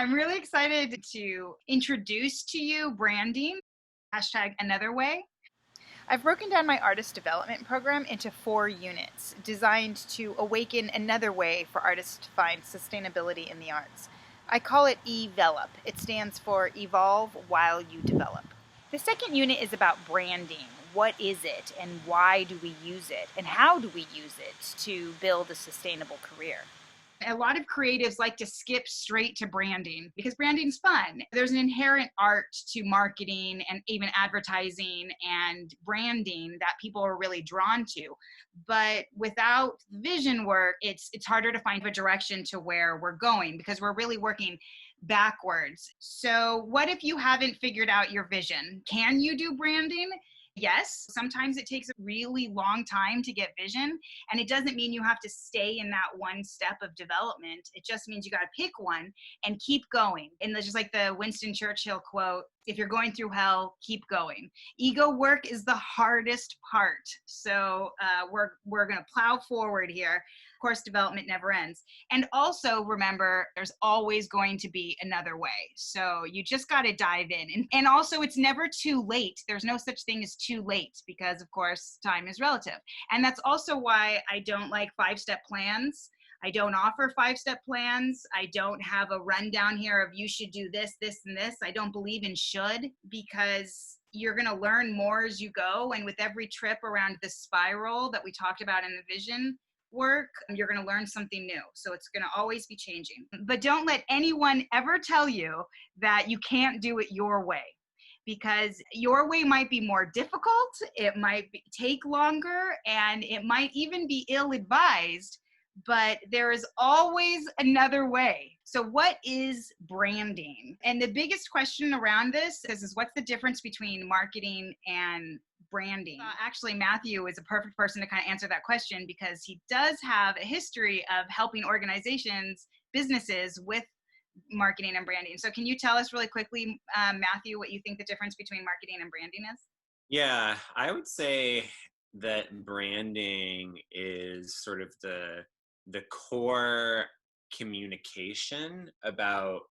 I'm really excited to introduce to you branding, #AnotherWay. I've broken down my artist development program into 4 units designed to awaken another way for artists to find sustainability in the arts. I call it EVELOP. It stands for Evolve While You Develop. The second unit is about branding. What is it and why do we use it and how do we use it to build a sustainable career? A lot of creatives like to skip straight to branding because branding's fun. There's an inherent art to marketing and even advertising and branding that people are really drawn to. But without vision work, it's harder to find a direction to where we're going because we're really working backwards. So what if you haven't figured out your vision? Can you do branding? Yes, sometimes it takes a really long time to get vision, and it doesn't mean you have to stay in that one step of development. It just means you got to pick one and keep going. And just like the Winston Churchill quote, if you're going through hell, keep going. Ego work is the hardest part. So we're going to plow forward here. Of course, development never ends. And also remember, there's always going to be another way. So you just got to dive in. And also, it's never too late. There's no such thing as too late because, of course, time is relative. And that's also why I don't like 5-step plans. I don't offer 5-step plans. I don't have a rundown here of you should do this, this, and this. I don't believe in should because you're going to learn more as you go. And with every trip around the spiral that we talked about in the vision work, you're going to learn something new. So it's going to always be changing. But don't let anyone ever tell you that you can't do it your way. Because your way might be more difficult, it might take longer, and it might even be ill-advised, but there is always another way. So what is branding? And the biggest question around this is what's the difference between marketing and branding? Actually, Mathew is a perfect person to kind of answer that question because he does have a history of helping organizations, businesses with marketing and branding. So can you tell us really quickly, Mathew, what you think the difference between marketing and branding is? Yeah, I would say that branding is sort of the core communication about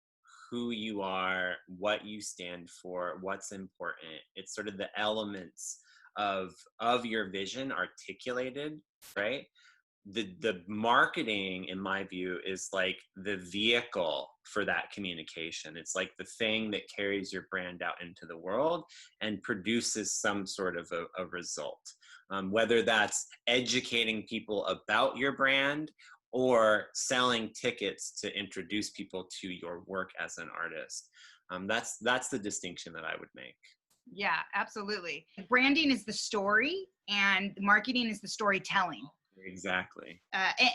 who you are, what you stand for, what's important. It's sort of the elements of your vision articulated, right? The marketing, in my view, is like the vehicle for that communication. It's like the thing that carries your brand out into the world and produces some sort of a result. Whether that's educating people about your brand or selling tickets to introduce people to your work as an artist. That's the distinction that I would make. Yeah, absolutely. Branding is the story and marketing is the storytelling. Exactly.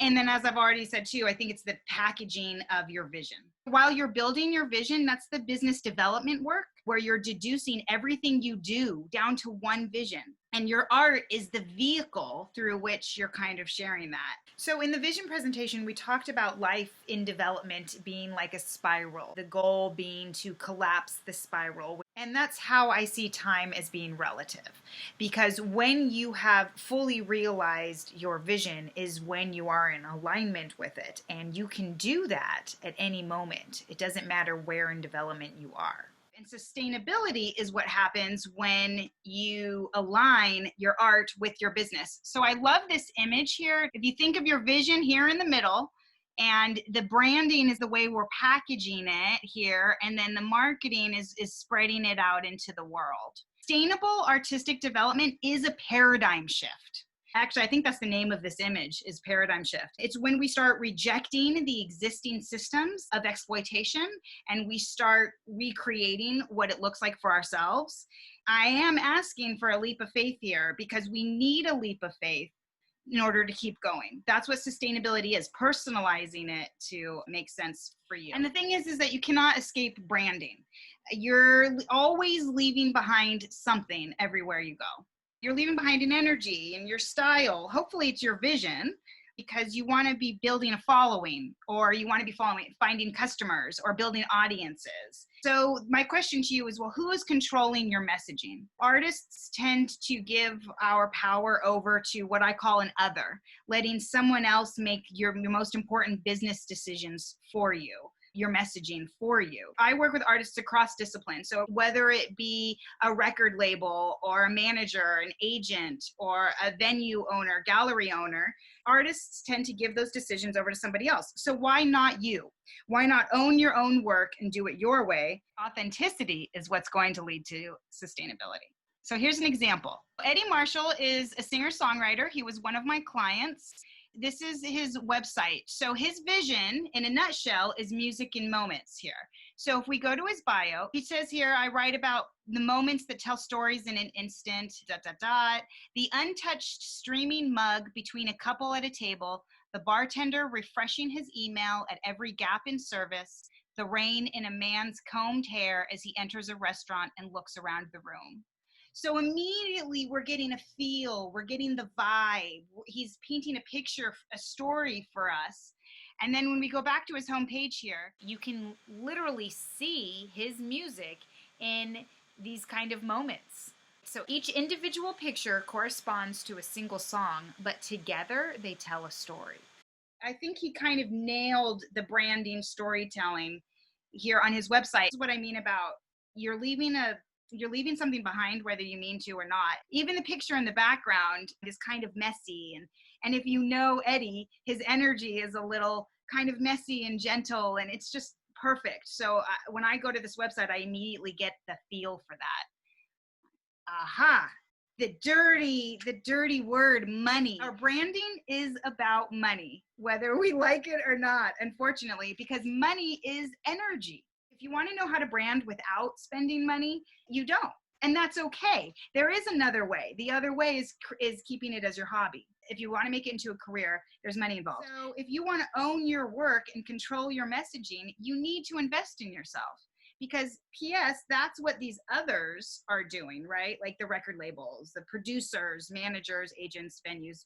And then as I've already said too, I think it's the packaging of your vision. While you're building your vision, that's the business development work where you're deducing everything you do down to one vision. And your art is the vehicle through which you're kind of sharing that. So in the vision presentation, we talked about life in development being like a spiral, the goal being to collapse the spiral. And that's how I see time as being relative. Because when you have fully realized your vision is when you are in alignment with it. And you can do that at any moment. It doesn't matter where in development you are. And sustainability is what happens when you align your art with your business. So I love this image here. If you think of your vision here in the middle, and the branding is the way we're packaging it here, and then the marketing is spreading it out into the world. Sustainable artistic development is a paradigm shift. Actually, I think that's the name of this image, is paradigm shift. It's when we start rejecting the existing systems of exploitation and we start recreating what it looks like for ourselves. I am asking for a leap of faith here because we need a leap of faith in order to keep going. That's what sustainability is, personalizing it to make sense for you. And the thing is that you cannot escape branding. You're always leaving behind something everywhere you go. You're leaving behind an energy and your style. Hopefully it's your vision because you want to be building a following, or you want to be finding customers or building audiences. So my question to you is, well, who is controlling your messaging? Artists tend to give our power over to what I call an other, letting someone else make your most important business decisions for you. your messaging for you. I work with artists across disciplines. So whether it be a record label or a manager, an agent, or a venue owner, gallery owner, artists tend to give those decisions over to somebody else. So why not you? Why not own your own work and do it your way? Authenticity is what's going to lead to sustainability. So here's an example. Eddie Marshall is a singer-songwriter. He was one of my clients. This is his website. So his vision, in a nutshell, is music in moments here. So if we go to his bio, he says here, I write about the moments that tell stories in an instant, ... The untouched streaming mug between a couple at a table, the bartender refreshing his email at every gap in service, the rain in a man's combed hair as he enters a restaurant and looks around the room. So immediately we're getting a feel, we're getting the vibe. He's painting a picture, a story for us. And then when we go back to his homepage here, you can literally see his music in these kind of moments. So each individual picture corresponds to a single song, but together they tell a story. I think he kind of nailed the branding storytelling here on his website. This is what I mean about you're leaving something behind, whether you mean to or not. Even the picture in the background is kind of messy. And if you know Eddie, his energy is a little kind of messy and gentle, and it's just perfect. So when I go to this website, I immediately get the feel for that. Aha. The dirty word, money. Our branding is about money, whether we like it or not, unfortunately, because money is energy. If you want to know how to brand without spending money, you don't. And that's okay. There is another way. The other way is keeping it as your hobby. If you want to make it into a career, there's money involved. So if you want to own your work and control your messaging, you need to invest in yourself. Because P.S., that's what these others are doing, right? Like the record labels, the producers, managers, agents, venues, ...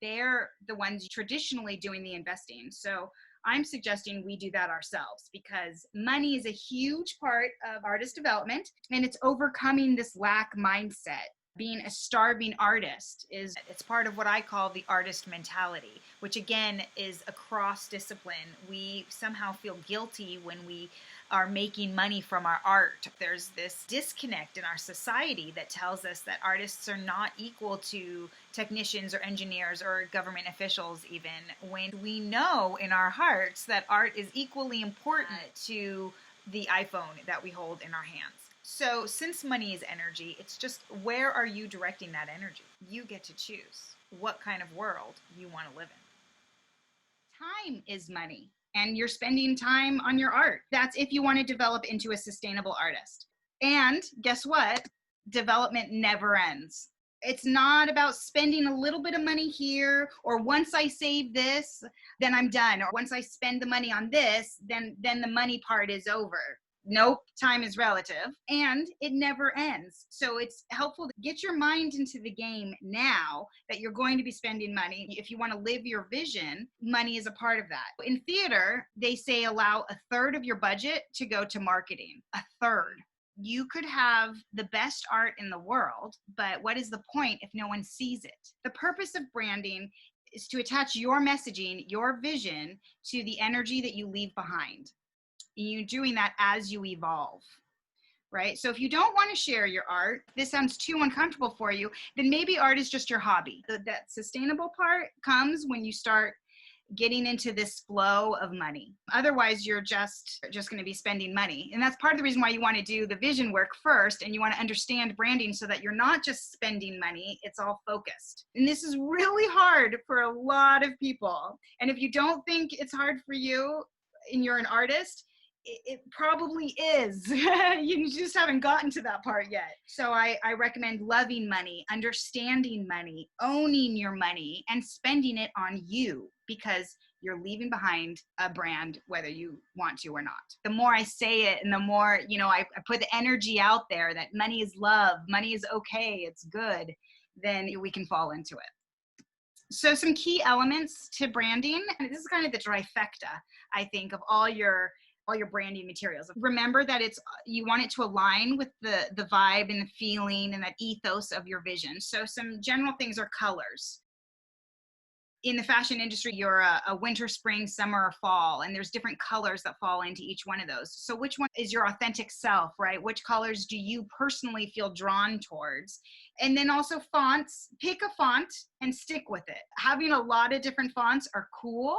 They're the ones traditionally doing the investing. So I'm suggesting we do that ourselves, because money is a huge part of artist development, and it's overcoming this lack mindset. Being a starving artist it's part of what I call the artist mentality, which again is across discipline. We somehow feel guilty when we are making money from our art. There's this disconnect in our society that tells us that artists are not equal to technicians or engineers or government officials even, when we know in our hearts that art is equally important to the iPhone that we hold in our hands. So since money is energy, it's just, where are you directing that energy? You get to choose what kind of world you want to live in. Time is money, and you're spending time on your art. That's if you want to develop into a sustainable artist. And guess what? Development never ends. It's not about spending a little bit of money here, or once I save this, then I'm done. Or once I spend the money on this, then the money part is over. Nope, time is relative, and it never ends. So it's helpful to get your mind into the game now that you're going to be spending money. If you want to live your vision, money is a part of that. In theater, they say allow a third of your budget to go to marketing. A third. You could have the best art in the world, but what is the point if no one sees it? The purpose of branding is to attach your messaging, your vision, to the energy that you leave behind. You're doing that as you evolve, right? So if you don't want to share your art, this sounds too uncomfortable for you, then maybe art is just your hobby. That sustainable part comes when you start getting into this flow of money. Otherwise, you're just going to be spending money. And that's part of the reason why you want to do the vision work first, and you want to understand branding so that you're not just spending money, it's all focused. And this is really hard for a lot of people. And if you don't think it's hard for you and you're an artist, it probably is. You just haven't gotten to that part yet. So I recommend loving money, understanding money, owning your money, and spending it on you, because you're leaving behind a brand whether you want to or not. The more I say it, and the more, I put the energy out there that money is love, money is okay, it's good, then we can fall into it. So some key elements to branding, and this is kind of the trifecta, I think, of all your branding materials. Remember that you want it to align with the vibe and the feeling and that ethos of your vision. So some general things are colors. in the fashion industry, you're a winter, spring, summer, or fall, and there's different colors that fall into each one of those. So which one is your authentic self, right? Which colors do you personally feel drawn towards? And then also fonts, pick a font and stick with it. Having a lot of different fonts are cool,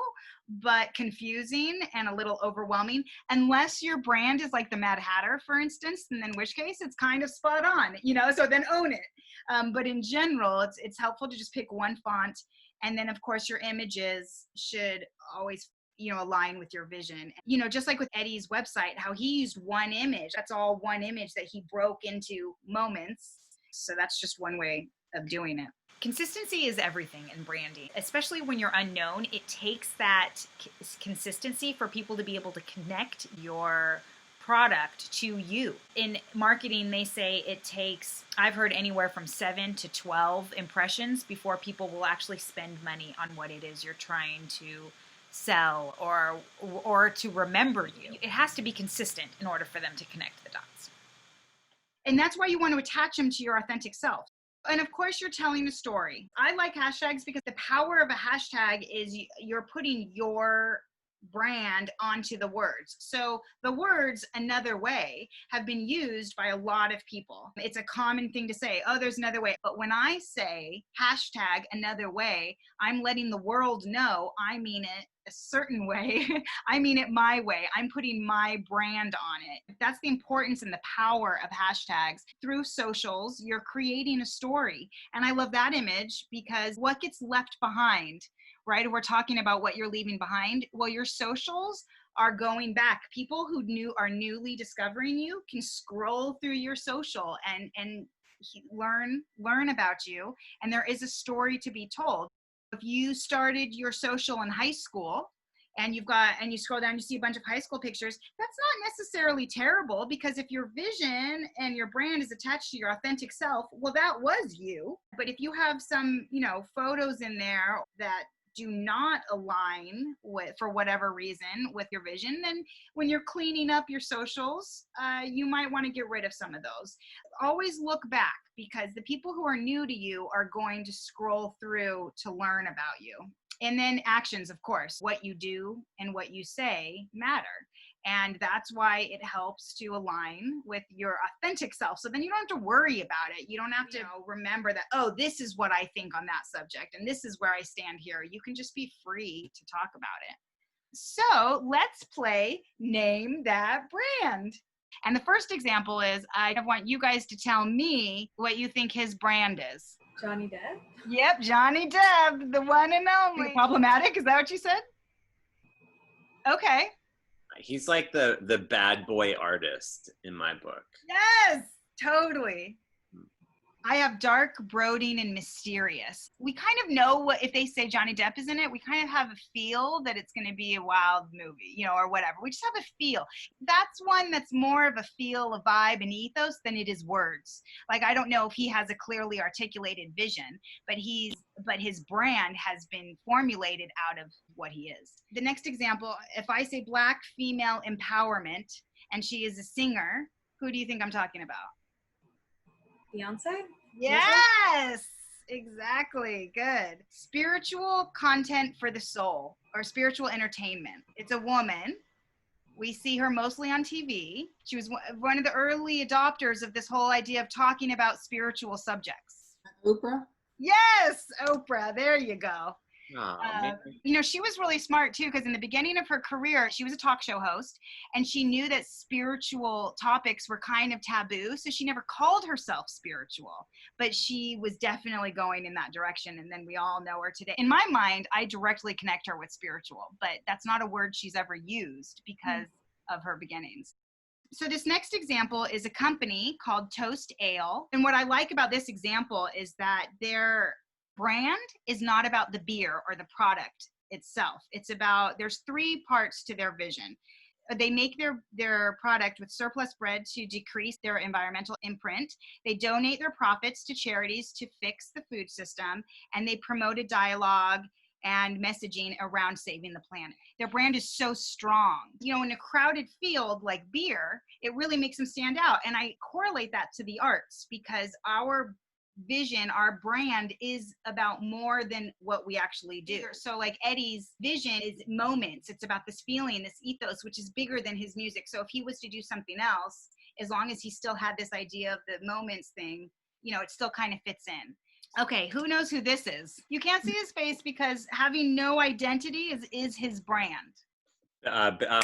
but confusing and a little overwhelming, unless your brand is like the Mad Hatter, for instance, and in which case it's kind of spot on, so then own it. But in general, it's helpful to just pick one font. And then, of course, your images should always, align with your vision. Just like with Eddie's website, how he used one image. That's all one image that he broke into moments. So that's just one way of doing it. Consistency is everything in branding, especially when you're unknown. It takes that consistency for people to be able to connect your product to you. In marketing, they say it takes, I've heard, anywhere from 7 to 12 impressions before people will actually spend money on what it is you're trying to sell or to remember you. It has to be consistent in order for them to connect the dots. And that's why you want to attach them to your authentic self. And of course, you're telling a story. I like hashtags because the power of a hashtag is you're putting your brand onto the words. So the words "another way" have been used by a lot of people. It's a common thing to say, oh, there's another way. But when I say hashtag another way, I'm letting the world know I mean it a certain way. I mean it my way. I'm putting my brand on it. That's the importance and the power of hashtags. Through socials, you're creating a story. And I love that image because what gets left behind, right? We're talking about what you're leaving behind. Well, your socials are going back. People who are newly discovering you can scroll through your social and learn about you. And there is a story to be told. If you started your social in high school and you scroll down, you see a bunch of high school pictures, that's not necessarily terrible, because if your vision and your brand is attached to your authentic self, well, that was you. But if you have some, photos in there that do not align with, for whatever reason, with your vision, then when you're cleaning up your socials, you might want to get rid of some of those. Always look back, because the people who are new to you are going to scroll through to learn about you. And then actions, of course. What you do and what you say matter. And that's why it helps to align with your authentic self. So then you don't have to worry about it. You don't have to remember that, oh, this is what I think on that subject, and this is where I stand here. You can just be free to talk about it. So let's play Name That Brand. And the first example is, I want you guys to tell me what you think his brand is. Johnny Depp? Yep, Johnny Depp, the one and only. Problematic, is that what you said? Okay. He's like the bad boy artist in my book. Yes, totally. I have dark, brooding, and mysterious. We kind of know what, if they say Johnny Depp is in it, we kind of have a feel that it's going to be a wild movie, or whatever. We just have a feel. That's one that's more of a feel, a vibe, an ethos than it is words. Like, I don't know if he has a clearly articulated vision, but his brand has been formulated out of what he is. The next example, if I say Black female empowerment and she is a singer, who do you think I'm talking about? Beyonce? Yes, exactly. Good. Spiritual content for the soul, or spiritual entertainment. It's a woman. We see her mostly on TV. She was one of the early adopters of this whole idea of talking about spiritual subjects. Oprah? Yes, Oprah. There you go. Oh, She was really smart too, because in the beginning of her career, she was a talk show host, and she knew that spiritual topics were kind of taboo, so she never called herself spiritual, but she was definitely going in that direction. And then we all know her today. In my mind, I directly connect her with spiritual, but that's not a word she's ever used because of her beginnings. So this next example is a company called Toast Ale. And what I like about this example is that their brand is not about the beer or the product itself. It's about, there's 3 parts to their vision. They make their product with surplus bread to decrease their environmental imprint. They donate their profits to charities to fix the food system, and they promote a dialogue and messaging around saving the planet. Their brand is so strong. In a crowded field like beer, it really makes them stand out. And I correlate that to the arts, because our vision, our brand is about more than what we actually do. So like Eddie's vision is moments. It's about this feeling, this ethos, which is bigger than his music. So if he was to do something else, as long as he still had this idea of the moments thing, you know, it still kind of fits in. Okay, who knows who this is? You can't see his face because having no identity is his brand.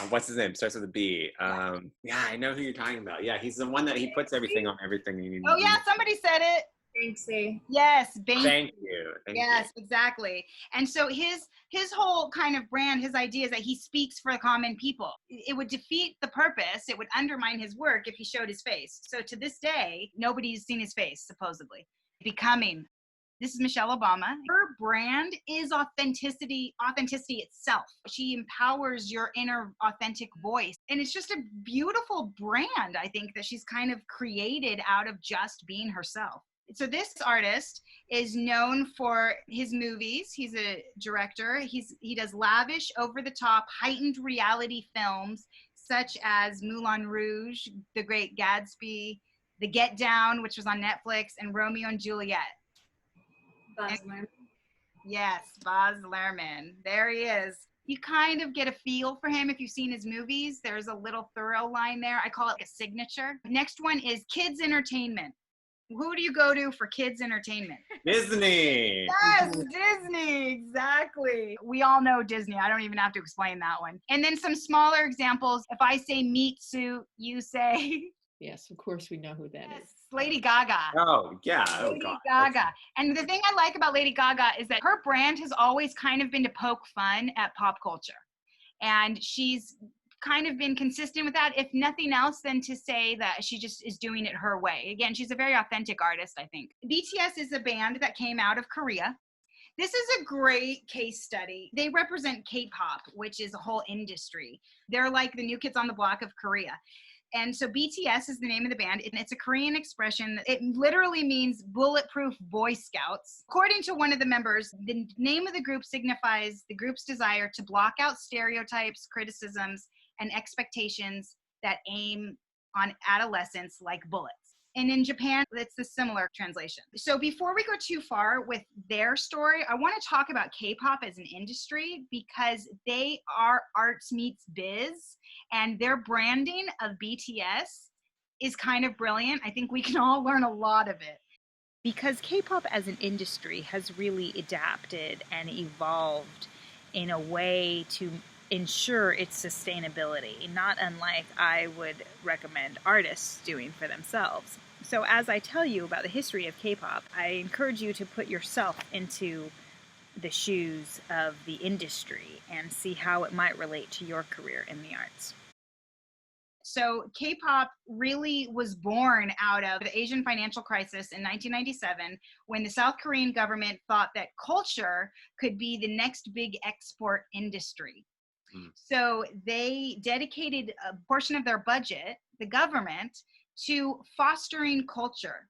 What's his name? Starts with a B. Yeah, I know who you're talking about. Yeah, he's the one that he puts everything on everything. Oh yeah, somebody said it. Banksy. Yes, Thank you. Yes, exactly. And so his whole kind of brand, his idea is that he speaks for the common people. It would defeat the purpose. It would undermine his work if he showed his face. So to this day, nobody's seen his face, supposedly. Becoming. This is Michelle Obama. Her brand is authenticity itself. She empowers your inner authentic voice. And it's just a beautiful brand, I think, that she's kind of created out of just being herself. So this artist is known for his movies. He's a director. He does lavish, over-the-top, heightened reality films such as Moulin Rouge, The Great Gatsby, The Get Down, which was on Netflix, and Romeo and Juliet. Baz Luhrmann. Yes, Baz Luhrmann. There he is. You kind of get a feel for him if you've seen his movies. There's a little thorough line there. I call it a signature. Next one is kids entertainment. Who do you go to for kids entertainment? Disney. Yes, Disney, exactly. We all know Disney. I don't even have to explain that one. And then some smaller examples. If I say meat suit, you say... Yes, of course we know who that is. Lady Gaga. Oh, yeah. Oh, Lady God. Gaga. And the thing I like about Lady Gaga is that her brand has always kind of been to poke fun at pop culture. And she's kind of been consistent with that, if nothing else than to say that she just is doing it her way. Again, she's a very authentic artist, I think. BTS is a band that came out of Korea. This is a great case study. They represent K-pop, which is a whole industry. They're like the new kids on the block of Korea. And so BTS is the name of the band, and it's a Korean expression. It literally means bulletproof Boy Scouts. According to one of the members, the name of the group signifies the group's desire to block out stereotypes, criticisms, and expectations that aim on adolescents like bullets. And in Japan, it's a similar translation. So before we go too far with their story, I want to talk about K-pop as an industry because they are arts meets biz, and their branding of BTS is kind of brilliant. I think we can all learn a lot of it. Because K-pop as an industry has really adapted and evolved in a way to ensure its sustainability, not unlike I would recommend artists doing for themselves. So as I tell you about the history of K-pop, I encourage you to put yourself into the shoes of the industry and see how it might relate to your career in the arts. So K-pop really was born out of the Asian financial crisis in 1997, when the South Korean government thought that culture could be the next big export industry. So they dedicated a portion of their budget, the government, to fostering culture.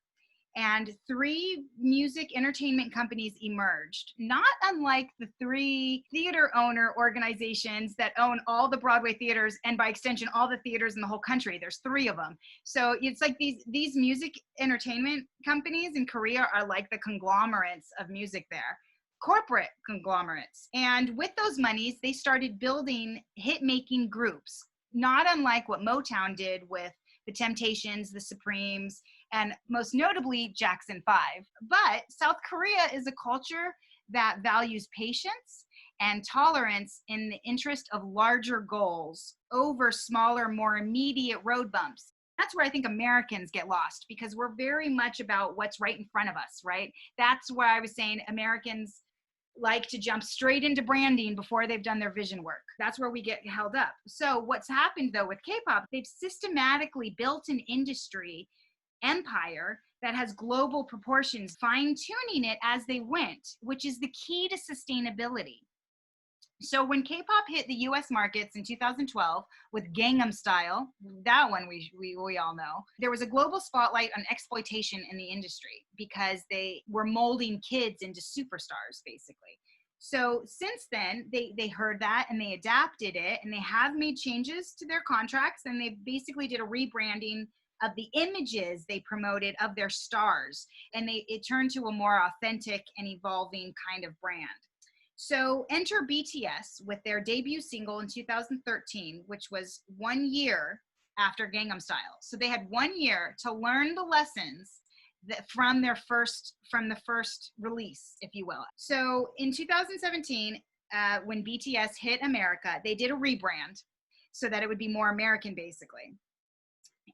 And 3 music entertainment companies emerged, not unlike the 3 theater owner organizations that own all the Broadway theaters, and by extension, all the theaters in the whole country. There's 3 of them. So it's like these music entertainment companies in Korea are like the conglomerates of music there. Corporate conglomerates. And with those monies, they started building hit-making groups, not unlike what Motown did with the Temptations, the Supremes, and most notably Jackson 5. But South Korea is a culture that values patience and tolerance in the interest of larger goals over smaller, more immediate road bumps. That's where I think Americans get lost, because we're very much about what's right in front of us, right? That's why I was saying Americans like to jump straight into branding before they've done their vision work. That's where we get held up. So what's happened though with K-pop, they've systematically built an industry empire that has global proportions, fine-tuning it as they went, which is the key to sustainability. So when K-pop hit the US markets in 2012 with Gangnam Style, that one we all know, there was a global spotlight on exploitation in the industry because they were molding kids into superstars, basically. So since then, they heard that and they adapted it, and they have made changes to their contracts, and they basically did a rebranding of the images they promoted of their stars. And it turned to a more authentic and evolving kind of brand. So enter BTS with their debut single in 2013, which was 1 year after Gangnam Style. So they had 1 year to learn the lessons from the first release, if you will. So in 2017, when BTS hit America, they did a rebrand so that it would be more American, basically.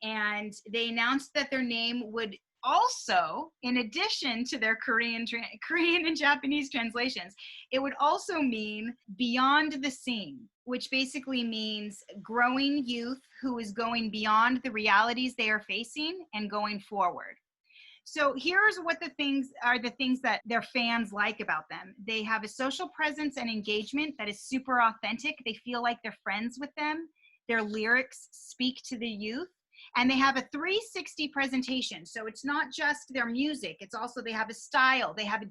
And they announced that their name would also, in addition to their Korean and Japanese translations, it would also mean beyond the scene, which basically means growing youth who is going beyond the realities they are facing and going forward. So here's what the things that their fans like about them. They have a social presence and engagement that is super authentic. They feel like they're friends with them. Their lyrics speak to the youth. And they have a 360 presentation. So it's not just their music. It's also they have a style. They have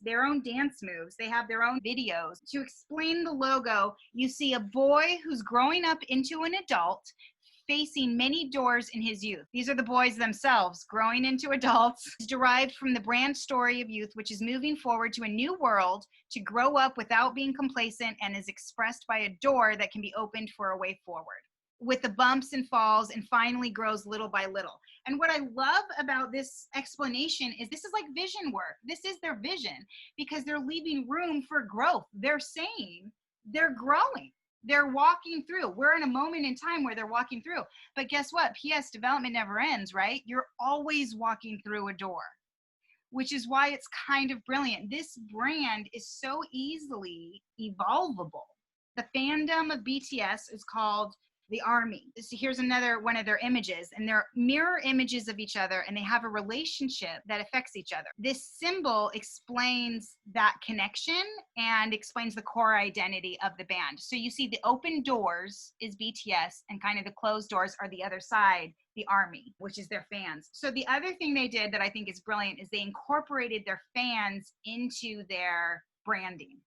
their own dance moves. They have their own videos. To explain the logo, you see a boy who's growing up into an adult facing many doors in his youth. These are the boys themselves growing into adults. It's derived from the brand story of youth, which is moving forward to a new world to grow up without being complacent, and is expressed by a door that can be opened for a way forward, with the bumps and falls, and finally grows little by little. And what I love about this explanation is this is like vision work. This is their vision, because they're leaving room for growth. They're saying they're growing. They're walking through. We're in a moment in time where they're walking through. But guess what? P.S. Development never ends, right? You're always walking through a door, which is why it's kind of brilliant. This brand is so easily evolvable. The fandom of BTS is called the Army. So here's another one of their images, and they're mirror images of each other, and they have a relationship that affects each other. This symbol explains that connection and explains the core identity of the band. So you see the open doors is BTS, and kind of the closed doors are the other side, the Army, which is their fans. So the other thing they did that I think is brilliant is they incorporated their fans into their branding.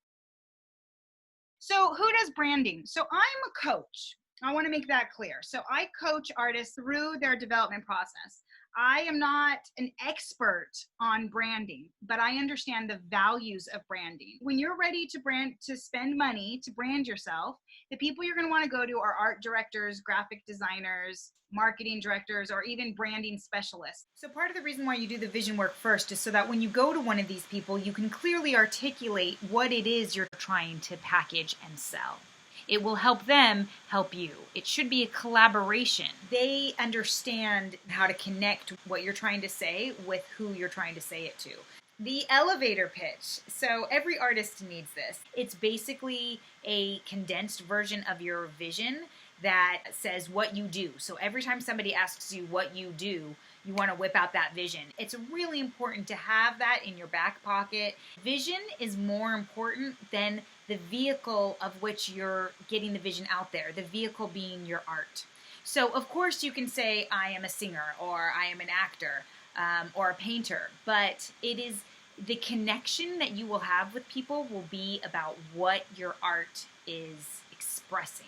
So who does branding? So I'm a coach. I want to make that clear. So I coach artists through their development process. I am not an expert on branding, but I understand the values of branding. When you're ready to spend money to brand yourself, the people you're going to want to go to are art directors, graphic designers, marketing directors, or even branding specialists. So part of the reason why you do the vision work first is so that when you go to one of these people, you can clearly articulate what it is you're trying to package and sell. It will help them help you. It should be a collaboration. They understand how to connect what you're trying to say with who you're trying to say it to. The elevator pitch. So every artist needs this. It's basically a condensed version of your vision that says what you do. So every time somebody asks you what you do, you want to whip out that vision. It's really important to have that in your back pocket. Vision is more important than the vehicle of which you're getting the vision out there, the vehicle being your art. So of course you can say, I am a singer, or I am an actor, or a painter, but it is the connection that you will have with people will be about what your art is expressing,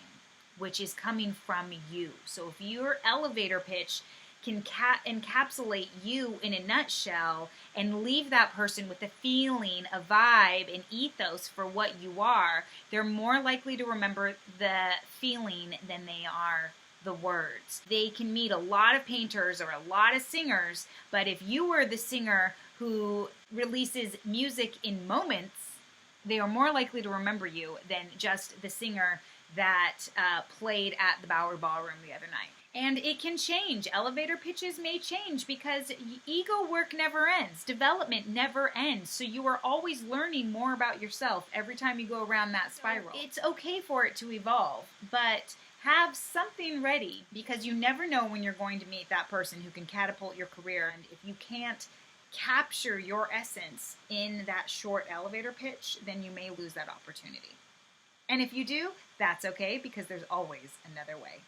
which is coming from you. So if your elevator pitch can encapsulate you in a nutshell and leave that person with a feeling, a vibe, an ethos for what you are, they're more likely to remember the feeling than they are the words. They can meet a lot of painters or a lot of singers, but if you were the singer who releases music in moments, they are more likely to remember you than just the singer that played at the Bower Ballroom the other night. And it can change. Elevator pitches may change because ego work never ends. Development never ends. So you are always learning more about yourself every time you go around that spiral. It's okay for it to evolve, but have something ready, because you never know when you're going to meet that person who can catapult your career. And if you can't capture your essence in that short elevator pitch, then you may lose that opportunity. And if you do, that's okay, because there's always another way.